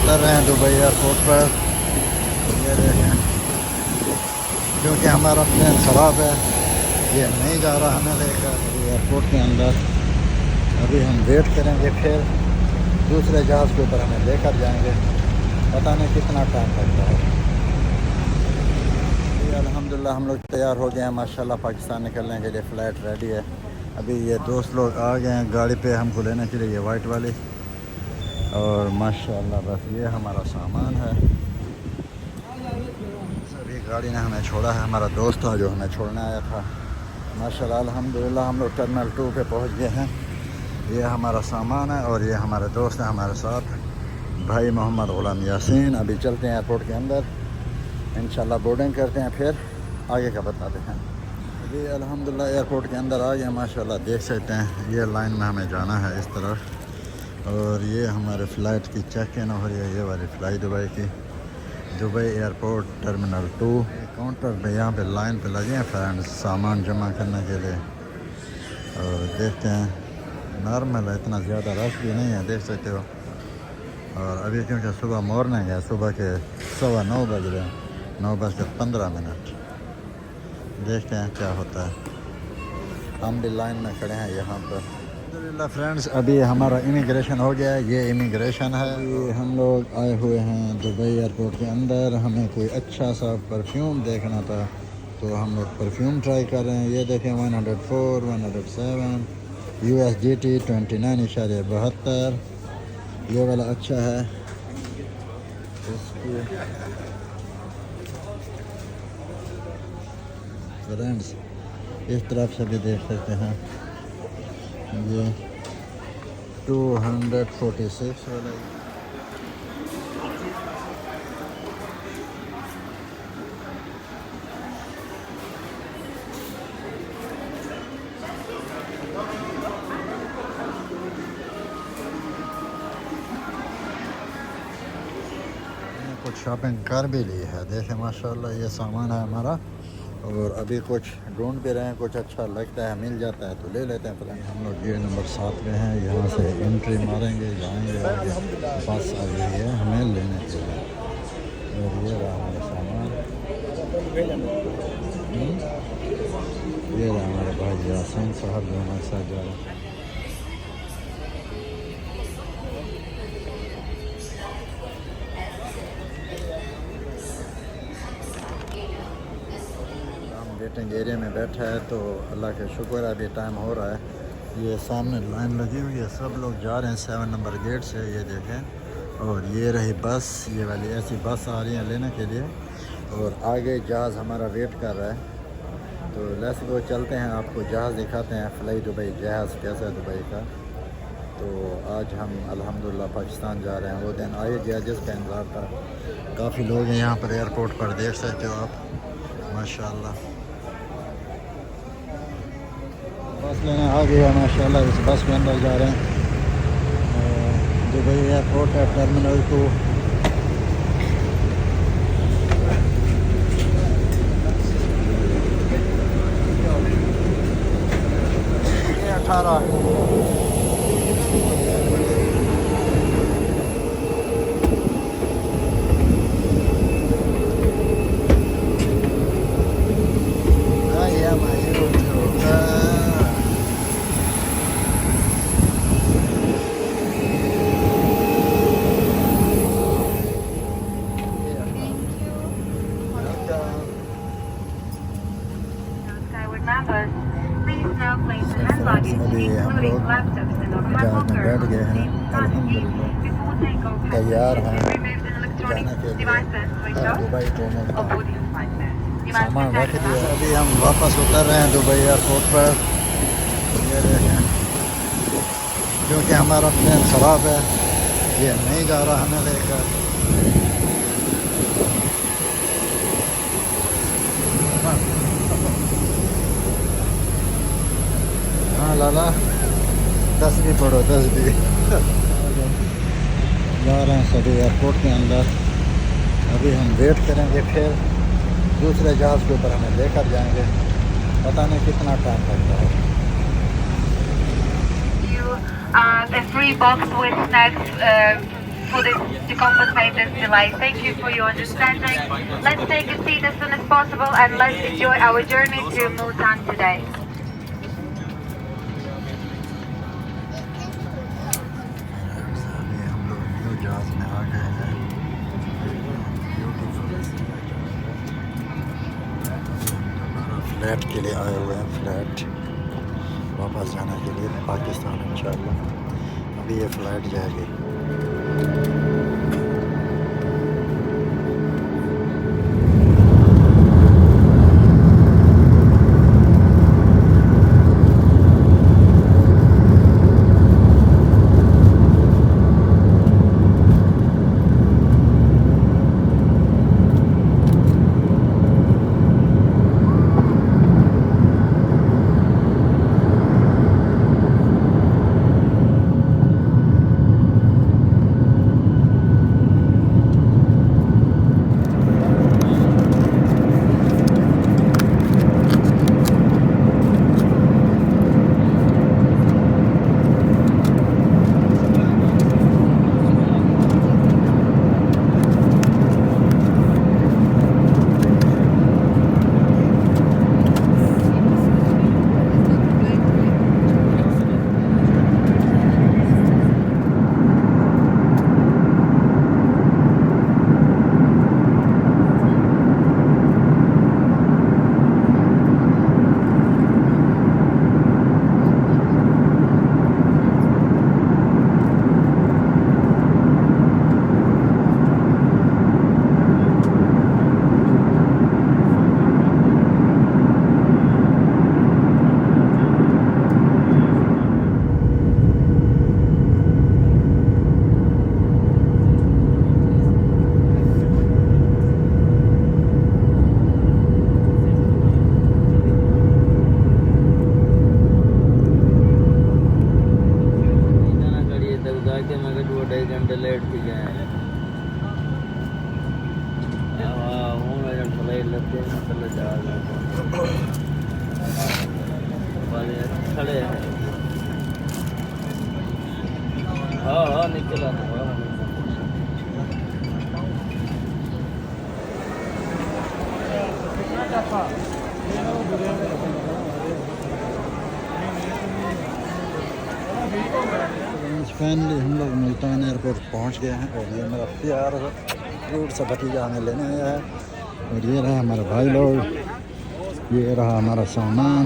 उतर रहे हैं दुबई एयरपोर्ट पर। ये देखें, क्योंकि हमारा प्लेन ख़राब है, ये नहीं जा रहा हमें लेकर एयरपोर्ट के अंदर। अभी हम वेट करेंगे, फिर दूसरे जहाज़ के ऊपर हमें लेकर जाएंगे। पता नहीं कितना टाइम लगता है। अल्हम्दुलिल्लाह हम लोग तैयार हो गए हैं माशाल्लाह। पाकिस्तान निकलने के लिए फ़्लाइट रेडी है। अभी ये दोस्त लोग आ गए हैं गाड़ी पे हमको लेने के लिए, ये वाइट वाली। और माशाल्लाह बस ये हमारा सामान है। सभी गाड़ी ने हमें छोड़ा है, हमारा दोस्त था जो हमें छोड़ने आया था। माशाल्लाह अल्हम्दुलिल्लाह हम लोग टर्मिनल 2 पे पहुंच गए हैं। ये हमारा सामान है और ये हमारे दोस्त हैं हमारे साथ, भाई मोहम्मद ग़ुलाम यासीन। अभी चलते हैं एयरपोर्ट के अंदर, इंशाल्लाह बोर्डिंग करते हैं, फिर आगे का बताते हैं। अभी अल्हम्दुलिल्लाह एयरपोर्ट के अंदर आ गए माशाल्लाह। देख सकते हैं ये लाइन में हमें जाना है इस तरफ। और ये हमारे फ़्लाइट की चेक इन हो रही है, ये वाली फ़्लाइट दुबई की, दुबई एयरपोर्ट टर्मिनल 2। काउंटर पे यहाँ पे लाइन पे लगे हैं फ्रेंड्स सामान जमा करने के लिए। और देखते हैं, नॉर्मल है, इतना ज़्यादा रश भी नहीं है, देख सकते हो। और अभी क्योंकि सुबह मॉर्निंग है, सुबह के 9:15 बज रहे हैं, 9:15। देखते हैं क्या होता है। हम भी लाइन में खड़े हैं यहाँ पर। अल्हम्दुलिल्लाह फ्रेंड्स, अभी हमारा इमिग्रेशन हो गया है। ये इमिग्रेशन है। ये हम लोग आए हुए हैं दुबई एयरपोर्ट के अंदर। हमें कोई अच्छा सा परफ्यूम देखना था, तो हम लोग परफ्यूम ट्राई कर रहे हैं। ये देखें 104, 107 USDT 29.72। ये वाला अच्छा है। इसकी फ्रेंड्स इस तरफ से भी देख सकते हैं, ये 246 वाला। कुछ शॉपिंग कर भी ली है, देखें माशाल्लाह ये सामान है हमारा। और अभी कुछ ढूंढ भी रहे हैं, कुछ अच्छा लगता है मिल जाता है तो ले लेते हैं। फ्रेंड हम लोग ये नंबर 7 में हैं, यहाँ से एंट्री मारेंगे, जाएंगे आगे। बस आ गई है हमें लेने के लिए। और ये रहा हमारा सामान, ये रहा हमारे भाई यासीन साहब जो हमारे साथ जा रहे हैं। वेटिंग एरिया में बैठा है, तो अल्लाह का शुक्र है अभी टाइम हो रहा है। ये सामने लाइन लगी हुई है, सब लोग जा रहे हैं 7 नंबर गेट से, ये देखें। और ये रही बस, ये वाली ऐसी बस आ रही है लेने के लिए। और आगे जहाज़ हमारा वेट कर रहा है, तो लेट्स गो चलते हैं, आपको जहाज़ दिखाते हैं। फ्लाई दुबई जहाज़ कैसा है दुबई का। तो आज हम अल्हम्दुलिल्लाह पाकिस्तान जा रहे हैं। वो दिन आए गया जिसका इंतज़ार था। काफ़ी लोग हैं यहाँ पर एयरपोर्ट पर, देख सकते हो आप माशाल्लाह। बस लेने आ गया माशाल्लाह, इस बस के अंदर जा रहे हैं। दुबई एयरपोर्ट है टर्मिनल 2। 18 अभी हम लोग जहाज़ में बैठ गए हैं, अल्हम्दुलिल्लाह तैयार हैं जाने के लिए दुबई ट्रेन का सामान रख दिया। अभी हम वापस उतर रहे हैं दुबई एयरपोर्ट पर। ये देखें, क्योंकि हमारा प्लेन ख़राब है, ये नहीं जा रहा हमें लेकर। हाँ लाला, 10 भी पढ़ो, 10 भी। जा रहे हैं सभी एयरपोर्ट के अंदर। अभी हम वेट करेंगे, फिर दूसरे जहाज़ के ऊपर हमें लेकर जाएंगे। पता नहीं कितना टाइम लगता है। A free box with snacks for this to compensate this delay. Thank you for your understanding. Let's take a seat as soon as possible and let's enjoy our journey to Multan today. अभी हम लोग new जहाज में आ गए हैं। Flat के लिए आए हुए हैं, फ्लैट वापस जाने के लिए पाकिस्तान इंशाअल्लाह। अभी ये फ़्लाइट जाएगी। घंटे लेट थी गए लेते हैं खड़े हैं। हाँ निकला फाइनली हम लोग मुल्तान एयरपोर्ट पहुंच गए हैं और ये मेरा प्यार रूट से भतीजा हमें लेने आया है। और ये रहा हमारे भाई लोग, ये रहा हमारा सामान।